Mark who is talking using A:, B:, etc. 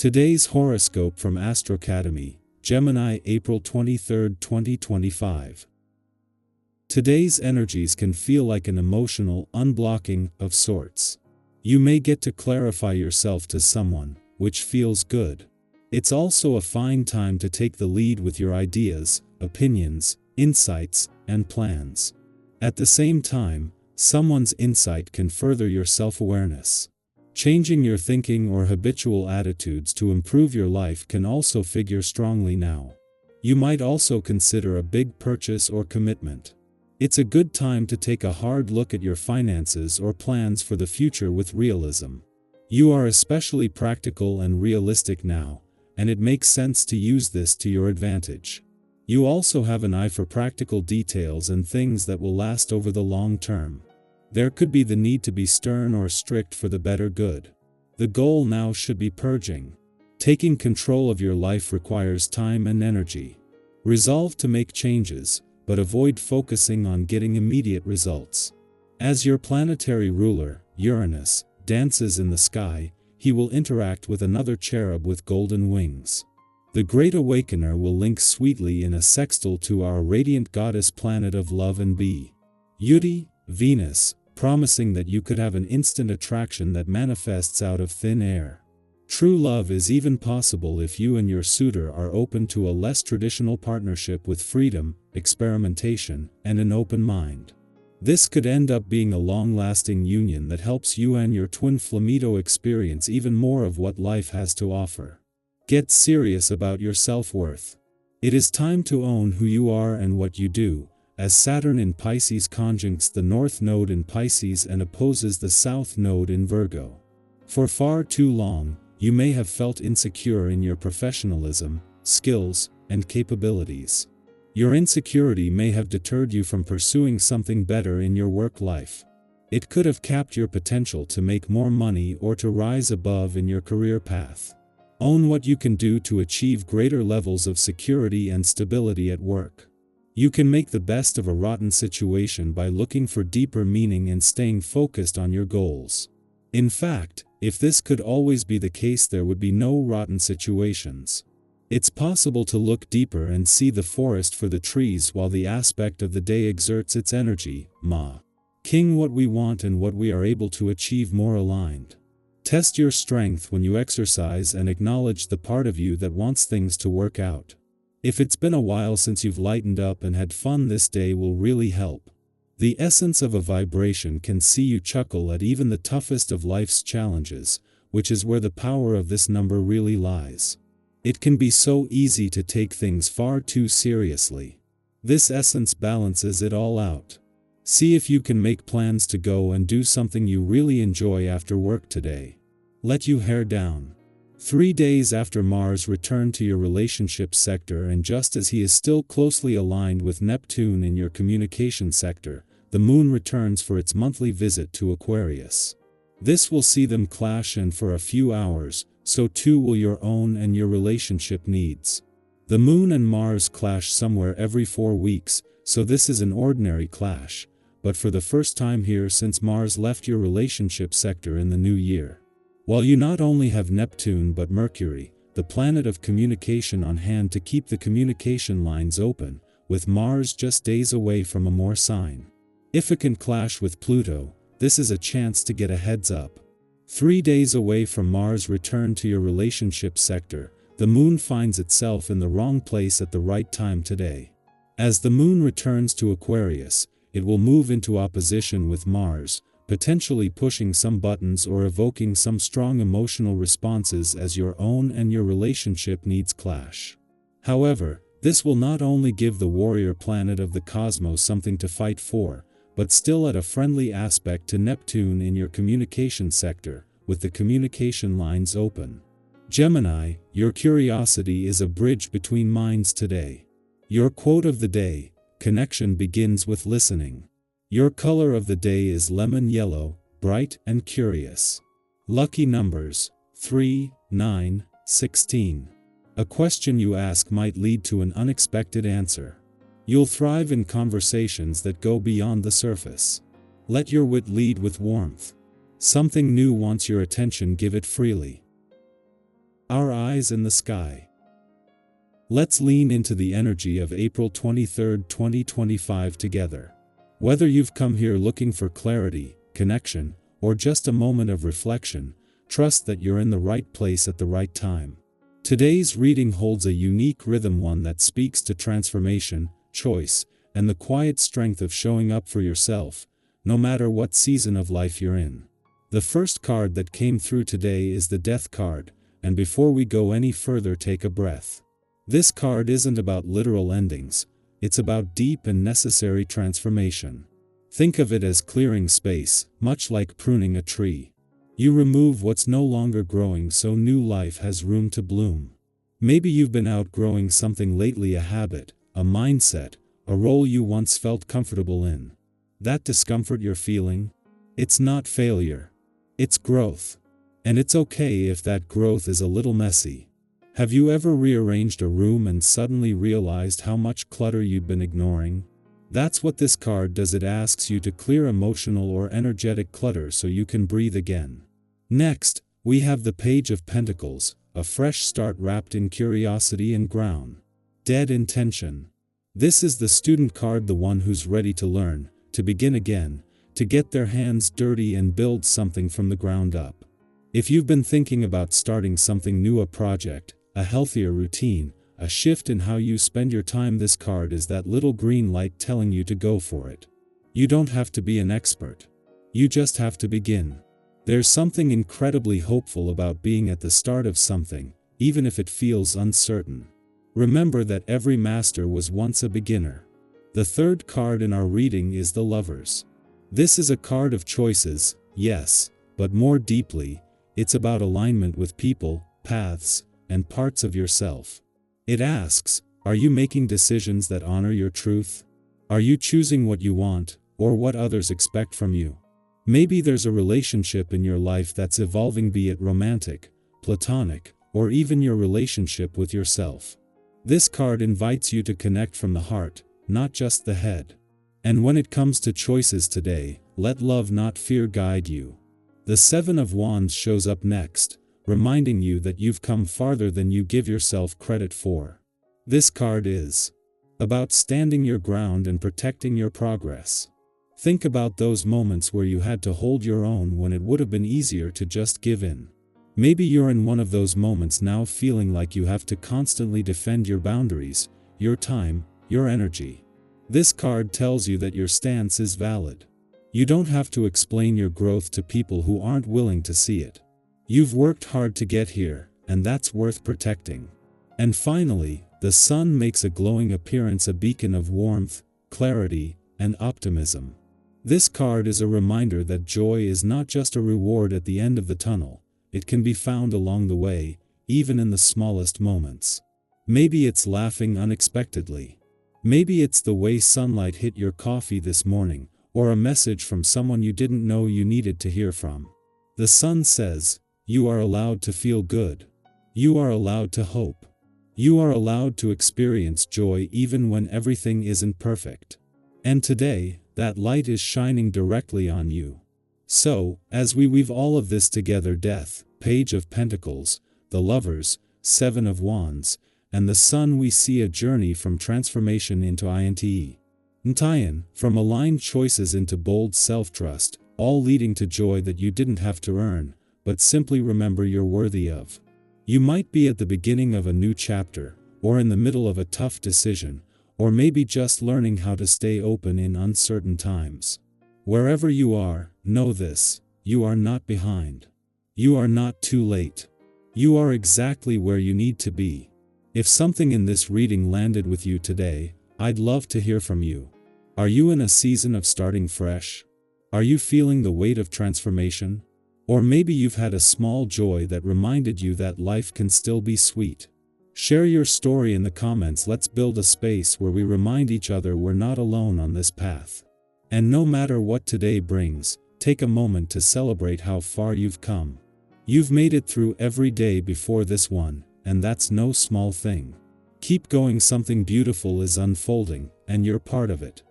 A: Today's horoscope from Astro Academy, Gemini, April 23, 2025. Today's energies can feel like an emotional unblocking of sorts. You may get to clarify yourself to someone, which feels good. It's also a fine time to take the lead with your ideas, opinions, insights, and plans. At the same time, someone's insight can further your self-awareness. Changing your thinking or habitual attitudes to improve your life can also figure strongly now. You might also consider a big purchase or commitment. It's a good time to take a hard look at your finances or plans for the future with realism. You are especially practical and realistic now, and it makes sense to use this to your advantage. You also have an eye for practical details and things that will last over the long term. There could be the need to be stern or strict for the better good. The goal now should be purging. Taking control of your life requires time and energy. Resolve to make changes, but avoid focusing on getting immediate results. As your planetary ruler, Uranus, dances in the sky, he will interact with another cherub with golden wings. The Great Awakener will link sweetly in a sextile to our radiant goddess planet of love and beauty, Venus, promising that you could have an instant attraction that manifests out of thin air. True love is even possible if you and your suitor are open to a less traditional partnership with freedom, experimentation, and an open mind. This could end up being a long-lasting union that helps you and your twin flamingo experience even more of what life has to offer. Get serious about your self-worth. It is time to own who you are and what you do, as Saturn in Pisces conjuncts the North Node in Pisces and opposes the South Node in Virgo. For far too long, you may have felt insecure in your professionalism, skills, and capabilities. Your insecurity may have deterred you from pursuing something better in your work life. It could have capped your potential to make more money or to rise above in your career path. Own what you can do to achieve greater levels of security and stability at work. You can make the best of a rotten situation by looking for deeper meaning and staying focused on your goals. In fact, if this could always be the case, there would be no rotten situations. It's possible to look deeper and see the forest for the trees while the aspect of the day exerts its energy, King, what we want and what we are able to achieve more aligned. Test your strength when you exercise and acknowledge the part of you that wants things to work out. If it's been a while since you've lightened up and had fun, this day will really help. The essence of a vibration can see you chuckle at even the toughest of life's challenges, which is where the power of this number really lies. It can be so easy to take things far too seriously. This essence balances it all out. See if you can make plans to go and do something you really enjoy after work today. Let your hair down. 3 days after Mars returned to your relationship sector, and just as he is still closely aligned with Neptune in your communication sector, the Moon returns for its monthly visit to Aquarius. This will see them clash, and for a few hours, so too will your own and your relationship needs. The Moon and Mars clash somewhere every 4 weeks, so this is an ordinary clash, but for the first time here since Mars left your relationship sector in the new year. While you not only have Neptune but Mercury, the planet of communication, on hand to keep the communication lines open, with Mars just days away from a more sign. If it can clash with Pluto, this is a chance to get a heads up. 3 days away from Mars' return to your relationship sector, the Moon finds itself in the wrong place at the right time today. As the Moon returns to Aquarius, it will move into opposition with Mars, potentially pushing some buttons or evoking some strong emotional responses as your own and your relationship needs clash. However, this will not only give the warrior planet of the cosmos something to fight for, but still add a friendly aspect to Neptune in your communication sector, with the communication lines open. Gemini, your curiosity is a bridge between minds today. Your quote of the day: connection begins with listening. Your color of the day is lemon yellow, bright and curious. Lucky numbers: 3, 9, 16. A question you ask might lead to an unexpected answer. You'll thrive in conversations that go beyond the surface. Let your wit lead with warmth. Something new wants your attention, give it freely. Our eyes in the sky. Let's lean into the energy of April 23, 2025 together. Whether you've come here looking for clarity, connection, or just a moment of reflection, trust that you're in the right place at the right time. Today's reading holds a unique rhythm, one that speaks to transformation, choice, and the quiet strength of showing up for yourself, no matter what season of life you're in. The first card that came through today is the Death card, and before we go any further, take a breath. This card isn't about literal endings, it's about deep and necessary transformation. Think of it as clearing space, much like pruning a tree. You remove what's no longer growing so new life has room to bloom. Maybe you've been outgrowing something lately, a habit, a mindset, a role you once felt comfortable in. That discomfort you're feeling? It's not failure. It's growth. And it's okay if that growth is a little messy. Have you ever rearranged a room and suddenly realized how much clutter you'd been ignoring? That's what this card does. It asks you to clear emotional or energetic clutter so you can breathe again. Next, we have the Page of Pentacles, a fresh start wrapped in curiosity and grounded intention. This is the student card, the one who's ready to learn, to begin again, to get their hands dirty and build something from the ground up. If you've been thinking about starting something new, a project, a healthier routine, a shift in how you spend your time, this card is that little green light telling you to go for it. You don't have to be an expert. You just have to begin. There's something incredibly hopeful about being at the start of something, even if it feels uncertain. Remember that every master was once a beginner. The third card in our reading is the Lovers. This is a card of choices, yes, but more deeply, it's about alignment with people, paths, and parts of yourself. It asks, are you making decisions that honor your truth? Are you choosing what you want, or what others expect from you? Maybe there's a relationship in your life that's evolving, be it romantic, platonic, or even your relationship with yourself. This card invites you to connect from the heart, not just the head. And when it comes to choices today, let love not fear guide you. The Seven of Wands shows up next, reminding you that you've come farther than you give yourself credit for. This card is about standing your ground and protecting your progress. Think about those moments where you had to hold your own when it would have been easier to just give in. Maybe you're in one of those moments now, feeling like you have to constantly defend your boundaries, your time, your energy. This card tells you that your stance is valid. You don't have to explain your growth to people who aren't willing to see it. You've worked hard to get here, and that's worth protecting. And finally, the Sun makes a glowing appearance, a beacon of warmth, clarity, and optimism. This card is a reminder that joy is not just a reward at the end of the tunnel, it can be found along the way, even in the smallest moments. Maybe it's laughing unexpectedly. Maybe it's the way sunlight hit your coffee this morning, or a message from someone you didn't know you needed to hear from. The Sun says, you are allowed to feel good. You are allowed to hope. You are allowed to experience joy even when everything isn't perfect. And today, that light is shining directly on you. So, as we weave all of this together, Death, Page of Pentacles, the Lovers, Seven of Wands, and the Sun, we see a journey from transformation into Ntayan, from aligned choices into bold self-trust, all leading to joy that you didn't have to earn, but simply remember you're worthy of. You might be at the beginning of a new chapter, or in the middle of a tough decision, or maybe just learning how to stay open in uncertain times. Wherever you are, know this, you are not behind. You are not too late. You are exactly where you need to be. If something in this reading landed with you today, I'd love to hear from you. Are you in a season of starting fresh? Are you feeling the weight of transformation? Or maybe you've had a small joy that reminded you that life can still be sweet. Share your story in the comments. Let's build a space where we remind each other we're not alone on this path. And no matter what today brings, take a moment to celebrate how far you've come. You've made it through every day before this one, and that's no small thing. Keep going, something beautiful is unfolding, and you're part of it.